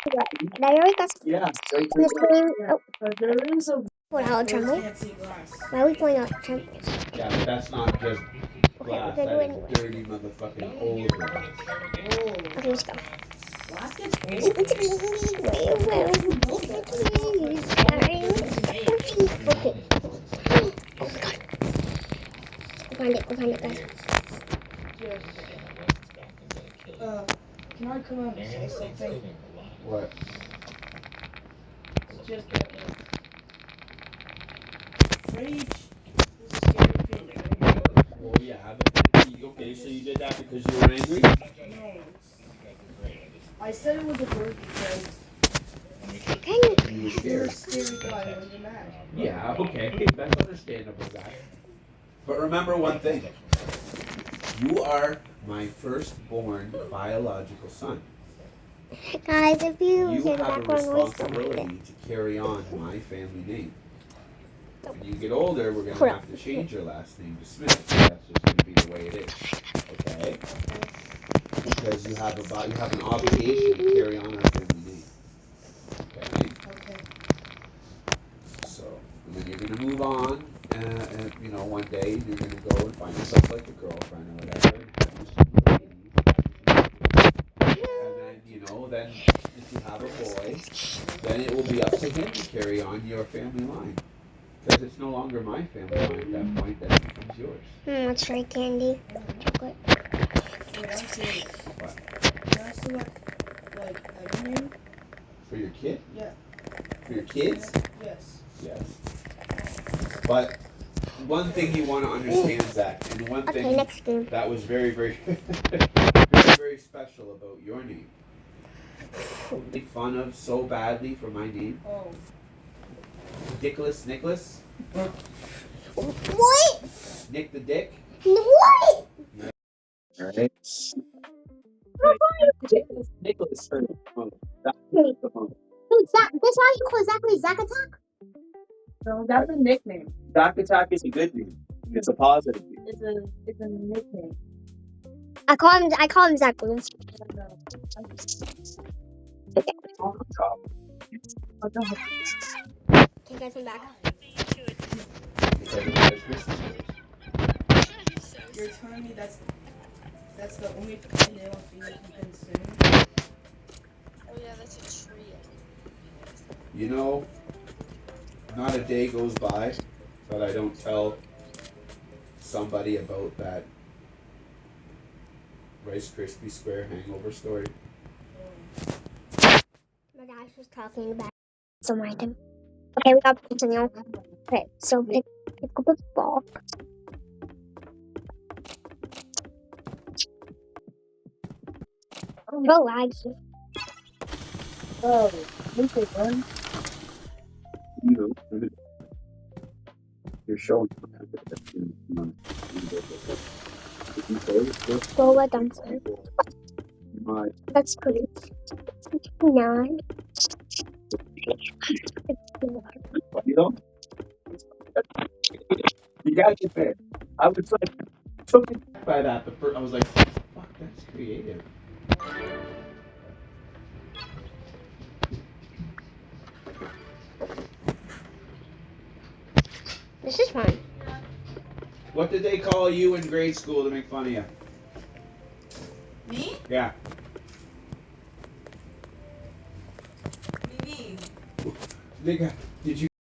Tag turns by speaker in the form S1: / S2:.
S1: There we go.
S2: Yeah, right
S1: The screen. Oh,
S3: There is a
S1: what how tremble?
S3: can't see glass.
S1: Why are we pulling out tremble?
S2: yeah, but that's not just
S1: Okay,
S2: glass.
S1: we're
S2: That
S1: gonna
S2: is
S1: do it
S2: dirty motherfucking old glass.
S1: Okay, let's go.
S3: Glass gets old.
S1: Okay. Oh my god. Go find it, guys.
S3: Can I come out and say something?
S2: What?
S3: It's just that rage is a scary feeling.
S2: Well, yeah, okay, so you did that because you were angry?
S3: No, I said it was a bird because
S2: You were
S3: you're
S2: scared.
S3: scared by when you're mad.
S2: Yeah, okay, that's understandable, guys. But remember one thing. You are my firstborn biological son.
S1: Guys, if you
S2: You
S1: hear the
S2: have a
S1: background noise, don't mind
S2: responsibility
S1: it.
S2: to carry on my family name. When you get older, we're going
S1: Hold
S2: to
S1: on.
S2: have to change your last name to Smith. That's just going to be the way it is. Okay? Because you have an obligation to carry on our family name. Okay?
S3: Okay.
S2: So, and then you're going to move on, and you know, one day you're going to go and find yourself like a girlfriend or whatever. And then, you know, then if you have a boy, then it will be up to him to carry on your family line. Because it's no longer my family line at that point, then it becomes yours.
S1: That's right, candy. Chocolate.
S3: Wait, I'm serious.
S2: What?
S3: Can I select, like, a name?
S2: For your kid?
S3: Yeah.
S2: For your kids?
S3: Yes.
S2: Yes. But one thing you want to understand, Zach, and one
S1: Okay,
S2: thing
S1: next game.
S2: that was very, very, very, very special about your name. Made fun of so badly for my name.
S3: Oh.
S2: Dickless Nicholas?
S1: What?
S2: Nick the Dick?
S1: What?
S2: Alright. Nicholas.
S1: Zach, that's why you call Zachary Zach Attack?
S3: No, that's a nickname.
S2: Doc Attack is a good name. It's a positive name.
S3: It's a nickname.
S1: I call him Zach Blue. Okay, guys, I'm back.
S3: You're telling me that's the only nail you can consume?
S4: Oh yeah, that's a tree.
S2: You know, not a day goes by that I don't tell somebody about that Rice Krispie Square hangover story.
S1: My gosh, was talking about so random. Okay, we got to continue. Okay, so pick up a ball. Oh, laggy.
S3: Oh, look at one.
S2: You're showing.
S1: Go let them play.
S2: My
S1: That's great. 9.
S2: you know, you got to admit, I was like taken by that. I was like, fuck, that's creative.
S1: This is fun.
S2: What did they call you in grade school to make fun of you?
S4: Me?
S2: Yeah.
S4: What do you mean?
S2: Nigga, did you